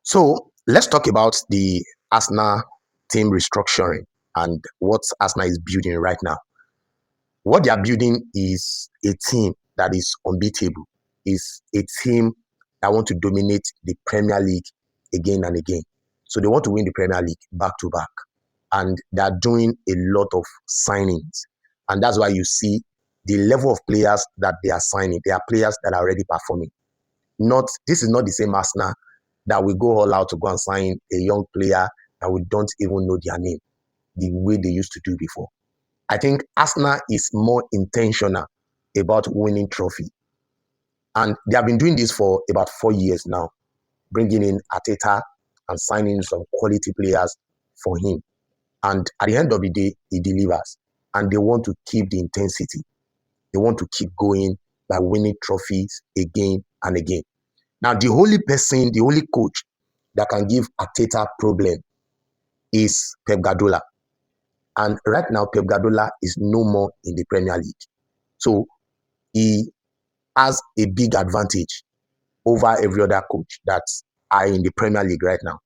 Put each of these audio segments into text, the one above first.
So let's talk about the Arsenal team restructuring and what Arsenal is building right now. What they are building is a team that is unbeatable, is a team that want to dominate the Premier League again and again. So they want to win the Premier League back to back. And they are doing a lot of signings. And that's why you see the level of players that they are signing. They are players that are already performing. This is not the same Arsenal that we go all out to go and sign a young player that we don't even know their name the way they used to do before. I think Arsenal is more intentional about winning trophy. And they have been doing this for about 4 years now, bringing in Arteta and signing some quality players for him. And at the end of the day, he delivers. And they want to keep the intensity. They want to keep going by winning trophies again and again. Now, the only person, the only coach that can give Arteta problem is Pep Guardiola. And right now, Pep Guardiola is no more in the Premier League. So he has a big advantage over every other coach that are in the Premier League right now.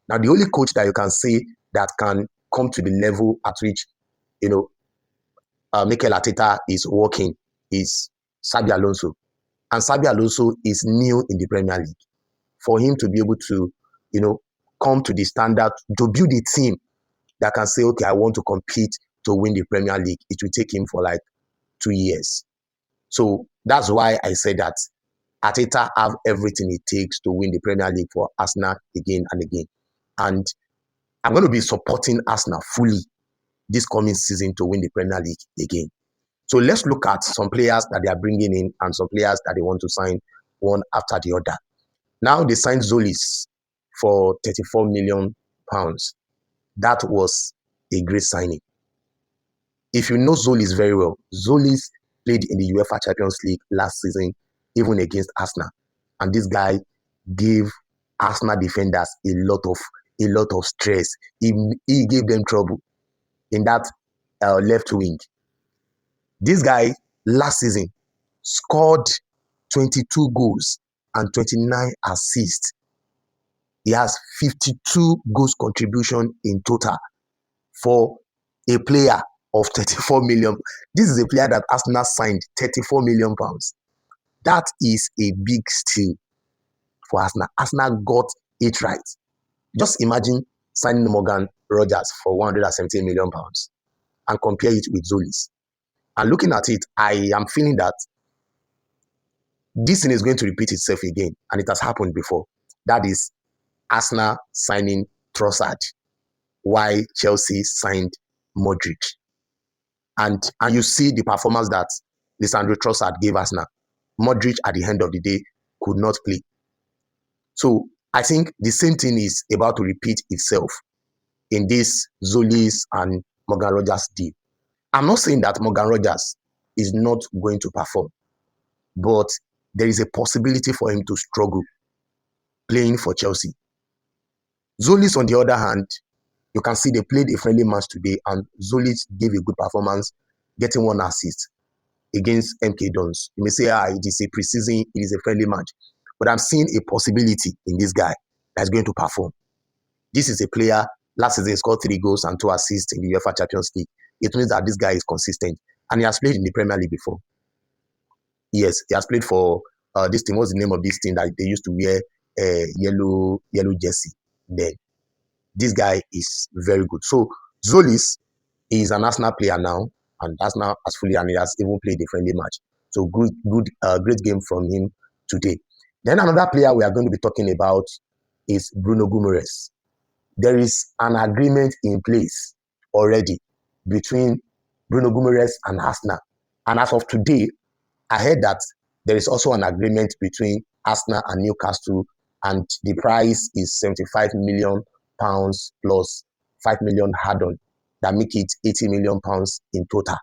Now, the only coach that you can say that can come to the level at which, Mikel Arteta is working is Xabi Alonso. And Xabi Alonso is new in the Premier League. For him to be able to, come to the standard, to build a team that can say, okay, I want to compete to win the Premier League, it will take him for like 2 years. So that's why I said that Arteta have everything it takes to win the Premier League for Arsenal again and again. And I'm going to be supporting Arsenal fully this coming season to win the Premier League again. So let's look at some players that they are bringing in and some players that they want to sign one after the other. Now they signed Tzolis for £34 million. That was a great signing. If you know Tzolis very well, Tzolis played in the UEFA Champions League last season, even against Arsenal. And this guy gave Arsenal defenders a lot of stress. He gave them trouble in that left wing. This guy last season scored 22 goals and 29 assists. He has 52 goals contribution in total for a player of 34 million. This is a player that Arsenal signed 34 million pounds. That is a big steal for Arsenal. Arsenal got it right. Just imagine signing Morgan Rogers for 117 million pounds and compare it with Tzolis. And looking at it, I am feeling that this thing is going to repeat itself again, and it has happened before. That is Arsenal signing Trossard, while Chelsea signed Modric. And you see the performance that Lisandro Trossard gave Arsenal. Modric, at the end of the day, could not play. So I think the same thing is about to repeat itself in this Tzolis and Morgan Rogers deal. I'm not saying that Morgan Rogers is not going to perform, but there is a possibility for him to struggle playing for Chelsea. Tzolis, on the other hand, you can see they played a friendly match today, and Tzolis gave a good performance, getting 1 assist against MK Dons. You may say, it is a preseason, it is a friendly match. But I'm seeing a possibility in this guy that's going to perform. This is a player, last season he scored 3 goals and 2 assists in the UEFA Champions League. It means that this guy is consistent. And he has played in the Premier League before. Yes, he has played for this team. What's the name of this team that they used to wear yellow jersey then? This guy is very good. So Tzolis is an Arsenal player now, and Arsenal has fully, and he has even played a friendly match. So great game from him today. Then another player we are going to be talking about is Bruno Guimaraes. There is an agreement in place already between Bruno Guimaraes and Arsenal. And as of today, I heard that there is also an agreement between Arsenal and Newcastle, and the price is 75 million pounds plus 5 million add-on, that make it 80 million pounds in total.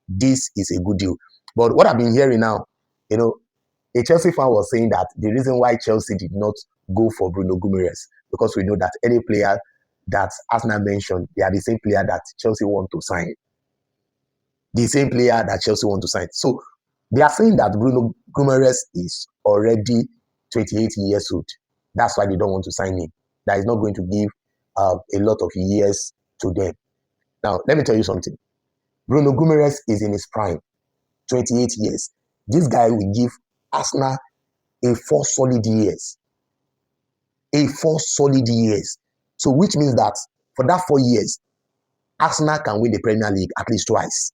This is a good deal. But what I've been hearing now, a Chelsea fan was saying that the reason why Chelsea did not go for Bruno Guimaraes, because we know that any player that Arsenal mentioned, they are the same player that Chelsea want to sign. The same player that Chelsea want to sign. So they are saying that Bruno Guimaraes is already 28 years old. That's why they don't want to sign him. That is not going to give a lot of years to them. Now, let me tell you something. Bruno Guimaraes is in his prime, 28 years. This guy will give Arsenal a 4 solid years. A 4 solid years. So which means that for that 4 years, Arsenal can win the Premier League at least twice.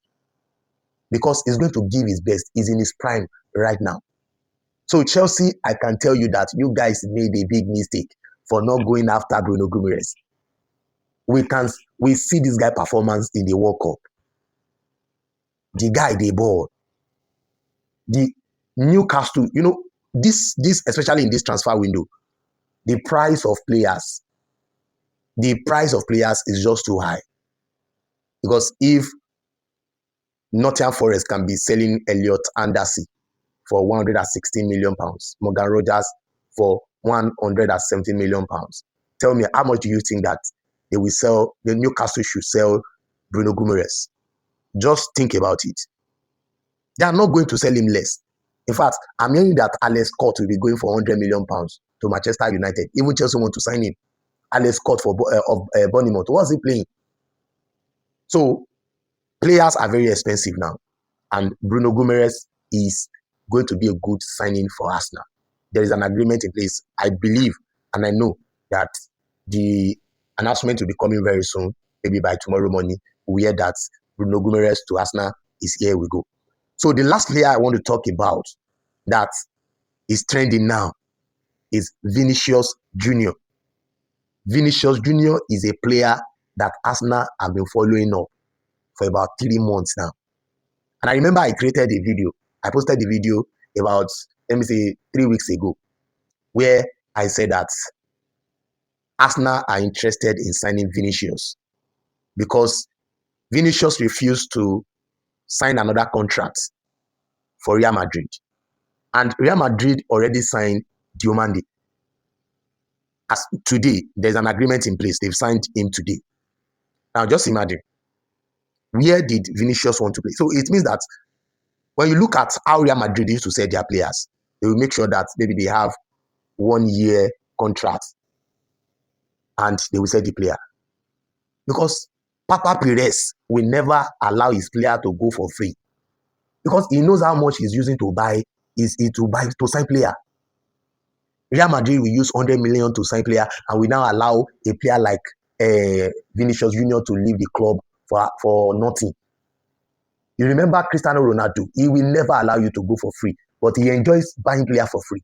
Because he's going to give his best. He's in his prime right now. So Chelsea, I can tell you that you guys made a big mistake for not going after Bruno Guimaraes. We see this guy performance in the World Cup. The guy, they ball. The Newcastle, this especially in this transfer window, the price of players is just too high. Because if Nottingham Forest can be selling Elliot Anderson for £116 million, Morgan Rogers for £170 million, tell me, how much do you think that they will sell, the Newcastle should sell Bruno Guimaraes? Just think about it. They are not going to sell him less. In fact, I'm hearing that Alex Scott will be going for £100 million to Manchester United. Even Chelsea want to sign him. Alex Scott of Bournemouth. What's he playing? So, players are very expensive now. And Bruno Guimaraes is going to be a good signing for Arsenal. There is an agreement in place. I believe and I know that the announcement will be coming very soon. Maybe by tomorrow morning, we hear that Bruno Guimaraes to Arsenal is here we go. So the last player I want to talk about that is trending now is Vinicius Jr. Vinicius Jr. is a player that Arsenal have been following up for about 3 months now. And I remember I created a video. I posted the video about, 3 weeks ago, where I said that Arsenal are interested in signing Vinicius because Vinicius refused to sign another contract for Real Madrid. And Real Madrid already signed Diomande. As today, there's an agreement in place. They've signed him today. Now, just imagine, where did Vinicius want to play? So it means that when you look at how Real Madrid used to sell their players, they will make sure that maybe they have 1 year contract and they will sell the player. Because Papa Perez will never allow his player to go for free. Because he knows how much he's using to sign player. Real Madrid will use 100 million to sign player and will now allow a player like Vinicius Jr. to leave the club for nothing. You remember Cristiano Ronaldo, he will never allow you to go for free, but he enjoys buying player for free.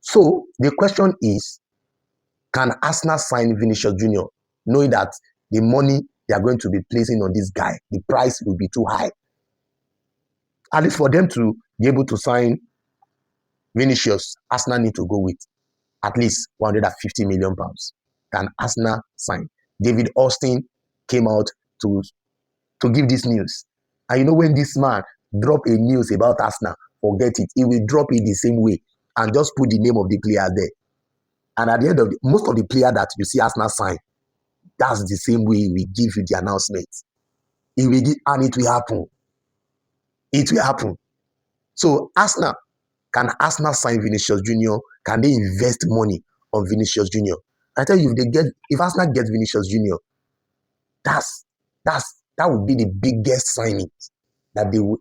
So the question is, can Arsenal sign Vinicius Jr. knowing that the money they are going to be placing on this guy, the price will be too high? At least for them to be able to sign Vinicius, Arsenal need to go with at least £150 million. Can Arsenal sign? David Austin came out to give this news. And when this man drop a news about Arsenal, forget it. He will drop it the same way and just put the name of the player there. And at the end of most of the player that you see Arsenal sign, that's the same way he will give you the announcement. He will give, and it will happen. It will happen. So can Arsenal sign Vinicius Jr.? Can they invest money on Vinicius Jr.? I tell you, if Arsenal gets Vinicius Jr., that would be the biggest signing that they will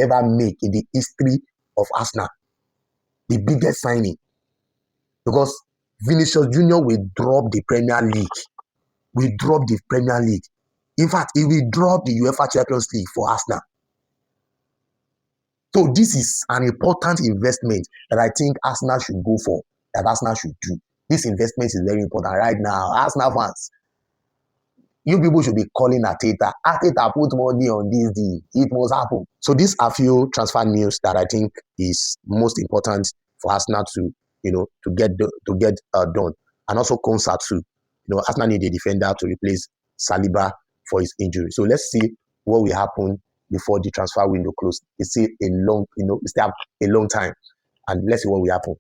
ever make in the history of Arsenal. The biggest signing. Because Vinicius Jr. will drop the Premier League. In fact, he will drop the UEFA Champions League for Arsenal. So this is an important investment that I think Arsenal should go for, that Arsenal should do. This investment is very important right now. Arsenal fans, you people should be calling Arteta. Arteta put money on this deal. It must happen. So these are few transfer news that I think is most important for Arsenal to get done, and also Konsa too. Arsenal need a defender to replace Saliba for his injury. So let's see what will happen before the transfer window closes. We still have a long time, and let's see what will happen.